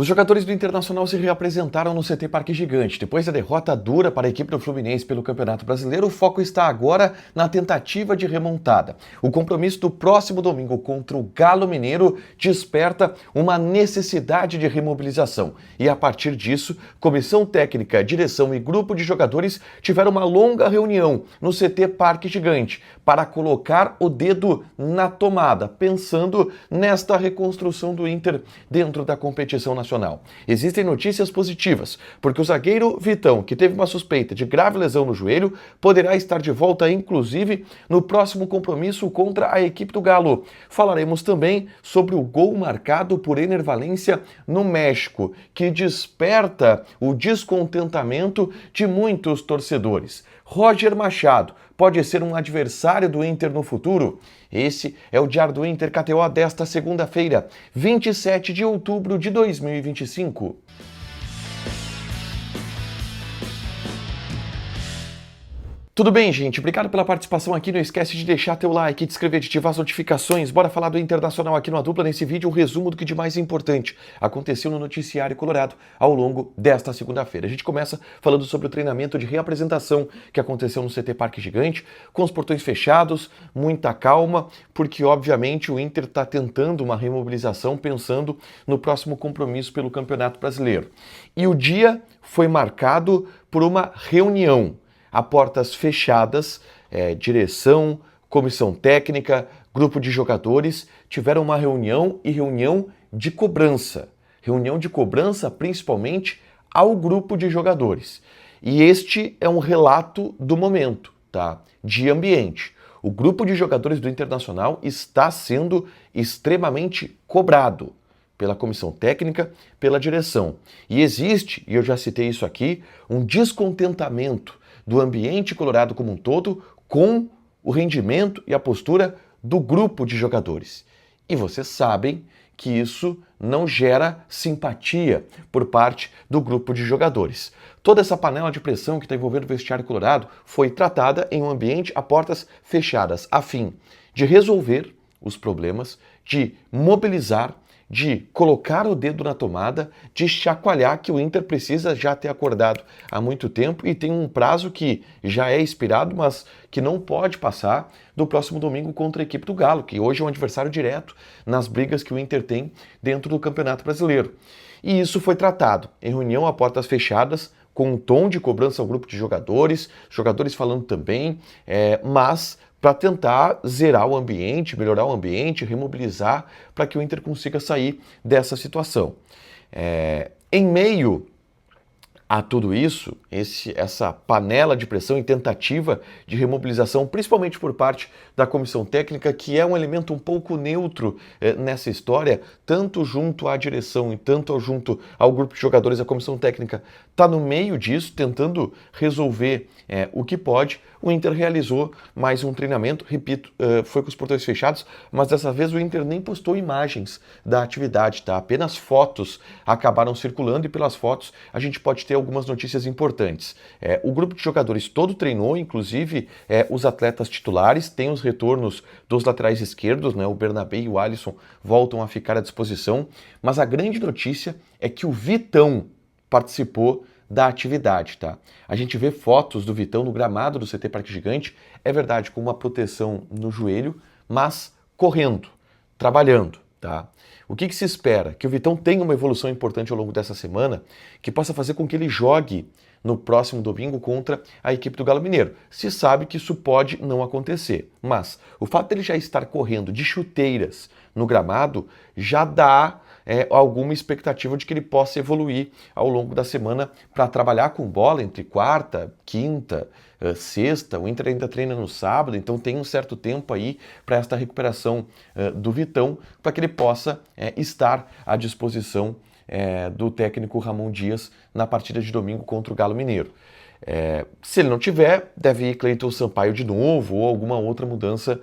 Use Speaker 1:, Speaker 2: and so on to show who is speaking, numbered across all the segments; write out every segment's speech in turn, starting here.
Speaker 1: Os jogadores do Internacional se reapresentaram no CT Parque Gigante. Depois da derrota dura para a equipe do Fluminense pelo Campeonato Brasileiro, o foco está agora na tentativa de remontada. O compromisso do próximo domingo contra o Galo Mineiro desperta uma necessidade de remobilização. E a partir disso, comissão técnica, direção e grupo de jogadores tiveram uma longa reunião no CT Parque Gigante para colocar o dedo na tomada, pensando nesta reconstrução do Inter dentro da competição nacional. Existem notícias positivas, porque o zagueiro Vitão, que teve uma suspeita de grave lesão no joelho, poderá estar de volta, inclusive, no próximo compromisso contra a equipe do Galo. Falaremos também sobre o gol marcado por Ener Valencia no México, que desperta o descontentamento de muitos torcedores. Roger Machado pode ser um adversário do Inter no futuro? Esse é o Diário do Inter KTO desta segunda-feira, 27 de outubro de 2025. Tudo bem, gente? Obrigado pela participação aqui. Não esquece de deixar teu like, de inscrever, de ativar as notificações. Bora falar do Internacional aqui no A Dupla. Nesse vídeo, um resumo do que de mais importante aconteceu no noticiário colorado ao longo desta segunda-feira. A gente começa falando sobre o treinamento de reapresentação que aconteceu no CT Parque Gigante, com os portões fechados, muita calma, porque obviamente o Inter está tentando uma remobilização pensando no próximo compromisso pelo Campeonato Brasileiro. E o dia foi marcado por uma reunião a portas fechadas, direção, comissão técnica, grupo de jogadores tiveram uma reunião e reunião de cobrança. Reunião de cobrança principalmente ao grupo de jogadores. E este é um relato do momento, tá? De ambiente. O grupo de jogadores do Internacional está sendo extremamente cobrado pela comissão técnica, pela direção. E existe, e eu já citei isso aqui, um descontentamento do ambiente colorado como um todo com o rendimento e a postura do grupo de jogadores. E vocês sabem que isso não gera simpatia por parte do grupo de jogadores. Toda essa panela de pressão que está envolvendo o vestiário colorado foi tratada em um ambiente a portas fechadas, a fim de resolver os problemas, de mobilizar, de colocar o dedo na tomada, de chacoalhar que o Inter precisa já ter acordado há muito tempo e tem um prazo que já é expirado, mas que não pode passar do próximo domingo contra a equipe do Galo, que hoje é um adversário direto nas brigas que o Inter tem dentro do Campeonato Brasileiro. E isso foi tratado em reunião a portas fechadas, com um tom de cobrança ao grupo de jogadores falando também, mas para tentar zerar o ambiente, melhorar o ambiente, remobilizar para que o Inter consiga sair dessa situação. Em meio a tudo isso, essa panela de pressão e tentativa de remobilização, principalmente por parte da comissão técnica, que é um elemento um pouco neutro nessa história, tanto junto à direção e tanto junto ao grupo de jogadores, a comissão técnica está no meio disso, tentando resolver o que pode. O Inter realizou mais um treinamento, repito, foi com os portões fechados, mas dessa vez o Inter nem postou imagens da atividade, tá? Apenas fotos acabaram circulando e pelas fotos a gente pode ter algumas notícias importantes. O grupo de jogadores todo treinou, inclusive os atletas titulares, tem os retornos dos laterais esquerdos, né? O Bernabé e o Alisson voltam a ficar à disposição, mas a grande notícia é que o Vitão participou da atividade, tá? A gente vê fotos do Vitão no gramado do CT Parque Gigante, é verdade, com uma proteção no joelho, mas correndo, trabalhando, tá? O que se espera? Que o Vitão tenha uma evolução importante ao longo dessa semana, que possa fazer com que ele jogue no próximo domingo contra a equipe do Galo Mineiro. Se sabe que isso pode não acontecer, mas o fato dele já estar correndo de chuteiras no gramado já dá alguma expectativa de que ele possa evoluir ao longo da semana para trabalhar com bola entre quarta, quinta, sexta. O Inter ainda treina no sábado, então tem um certo tempo aí para esta recuperação do Vitão, para que ele possa estar à disposição do técnico Ramon Dias na partida de domingo contra o Galo Mineiro. Se ele não tiver, deve ir Cleiton Sampaio de novo ou alguma outra mudança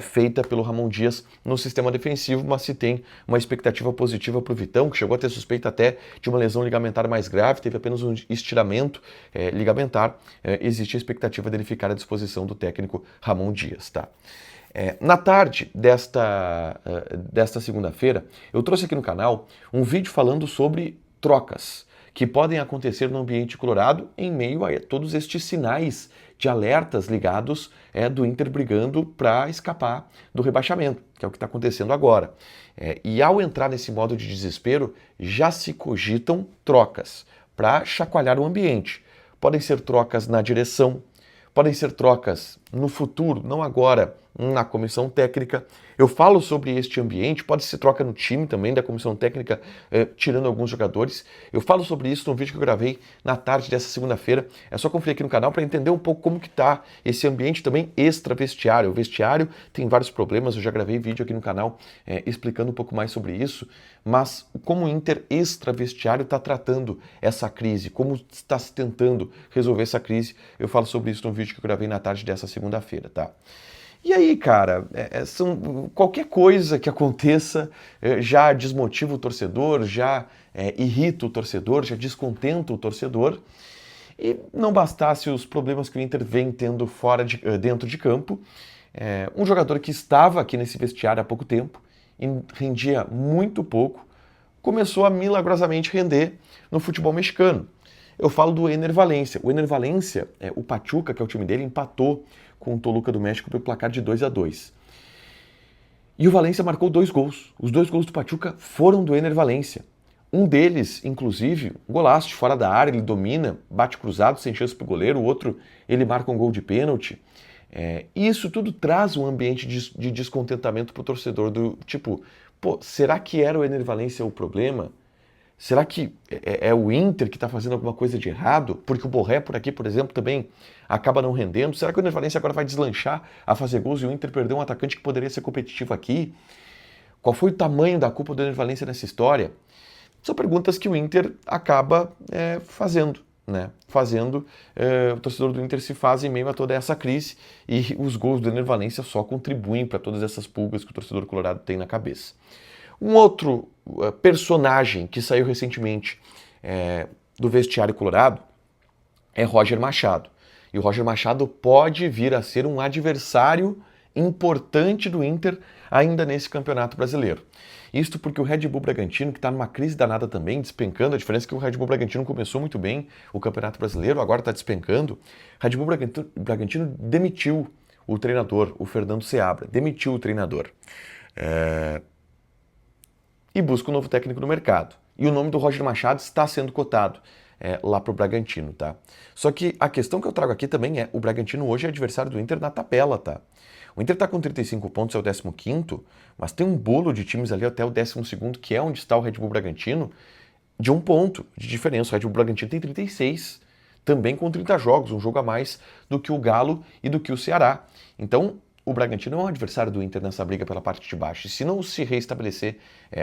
Speaker 1: feita pelo Ramon Dias no sistema defensivo, mas se tem uma expectativa positiva para o Vitão, que chegou a ter suspeita até de uma lesão ligamentar mais grave, teve apenas um estiramento ligamentar, existe a expectativa dele ficar à disposição do técnico Ramon Dias, tá? Na tarde desta segunda-feira, eu trouxe aqui no canal um vídeo falando sobre trocas que podem acontecer no ambiente colorado em meio a todos estes sinais de alertas ligados do Inter brigando para escapar do rebaixamento, que é o que está acontecendo agora. E ao entrar nesse modo de desespero, já se cogitam trocas para chacoalhar o ambiente. Podem ser trocas na direção, podem ser trocas no futuro, não agora, na comissão técnica. Eu falo sobre este ambiente, pode ser troca no time também da comissão técnica, tirando alguns jogadores. Eu falo sobre isso no vídeo que eu gravei na tarde dessa segunda-feira. É só conferir aqui no canal para entender um pouco como que está esse ambiente também extra-vestiário. O vestiário tem vários problemas, eu já gravei vídeo aqui no canal explicando um pouco mais sobre isso, mas como o Inter extra-vestiário está tratando essa crise, como está se tentando resolver essa crise, eu falo sobre isso no vídeo que eu gravei na tarde dessa segunda-feira, tá? E aí, cara, qualquer coisa que aconteça já desmotiva o torcedor, já irrita o torcedor, já descontenta o torcedor. E não bastasse os problemas que o Inter vem tendo dentro de campo, um jogador que estava aqui nesse vestiário há pouco tempo e rendia muito pouco, começou a milagrosamente render no futebol mexicano. Eu falo do Ener Valencia. O Ener Valencia, o Pachuca, que é o time dele, empatou com o Toluca do México pelo placar de 2-2. E o Valencia marcou 2 gols. Os 2 gols do Pachuca foram do Ener Valencia. Um deles, inclusive, um golaço de fora da área, ele domina, bate cruzado, sem chance pro goleiro. O outro, ele marca um gol de pênalti. E isso tudo traz um ambiente de descontentamento pro torcedor do tipo, pô, será que era o Ener Valencia o problema? Será que é o Inter que está fazendo alguma coisa de errado? Porque o Borré por aqui, por exemplo, também acaba não rendendo. Será que o Ener Valencia agora vai deslanchar a fazer gols e o Inter perdeu um atacante que poderia ser competitivo aqui? Qual foi o tamanho da culpa do Ener Valencia nessa história? São perguntas que o Inter acaba fazendo. O torcedor do Inter se faz em meio a toda essa crise e os gols do Ener Valencia só contribuem para todas essas pulgas que o torcedor colorado tem na cabeça. Um outro personagem que saiu recentemente do vestiário colorado é Roger Machado. E o Roger Machado pode vir a ser um adversário importante do Inter ainda nesse Campeonato Brasileiro. Isto porque o Red Bull Bragantino, que está numa crise danada também, despencando, a diferença é que o Red Bull Bragantino começou muito bem o Campeonato Brasileiro, agora está despencando. O Red Bull Bragantino demitiu o treinador, o Fernando Seabra, demitiu o treinador. E busca um novo técnico no mercado. E o nome do Roger Machado está sendo cotado lá para o Bragantino, tá? Só que a questão que eu trago aqui também o Bragantino hoje é adversário do Inter na tabela, tá? O Inter está com 35 pontos, é o 15º, mas tem um bolo de times ali até o 12º, que é onde está o Red Bull Bragantino, de 1 ponto de diferença. O Red Bull Bragantino tem 36, também com 30 jogos, um jogo a mais do que o Galo e do que o Ceará. Então, o Bragantino é um adversário do Inter nessa briga pela parte de baixo. E se não se reestabelecer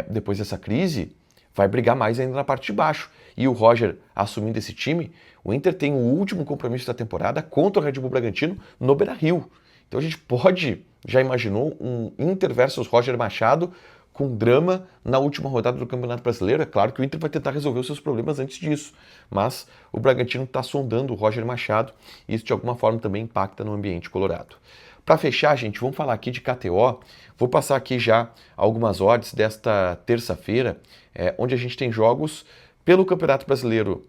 Speaker 1: depois dessa crise, vai brigar mais ainda na parte de baixo. E o Roger assumindo esse time, o Inter tem o último compromisso da temporada contra o Red Bull Bragantino no Beira-Rio. Então a gente pode, já imaginou, um Inter versus Roger Machado com drama na última rodada do Campeonato Brasileiro. É claro que o Inter vai tentar resolver os seus problemas antes disso, mas o Bragantino está sondando o Roger Machado e isso de alguma forma também impacta no ambiente colorado. Para fechar, gente, vamos falar aqui de KTO. Vou passar aqui já algumas odds desta terça-feira, onde a gente tem jogos pelo Campeonato Brasileiro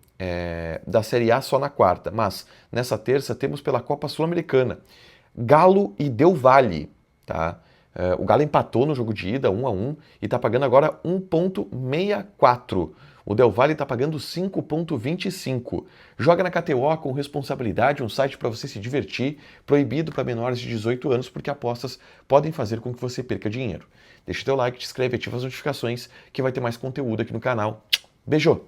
Speaker 1: da Série A só na quarta, mas nessa terça temos pela Copa Sul-Americana Galo e Del Valle, tá? O Galo empatou no jogo de ida 1-1 e está pagando agora 1,64. O Del Valle está pagando 5,25. Joga na KTO com responsabilidade, um site para você se divertir, proibido para menores de 18 anos, porque apostas podem fazer com que você perca dinheiro. Deixa o teu like, te inscreve, ativa as notificações, que vai ter mais conteúdo aqui no canal. Beijo!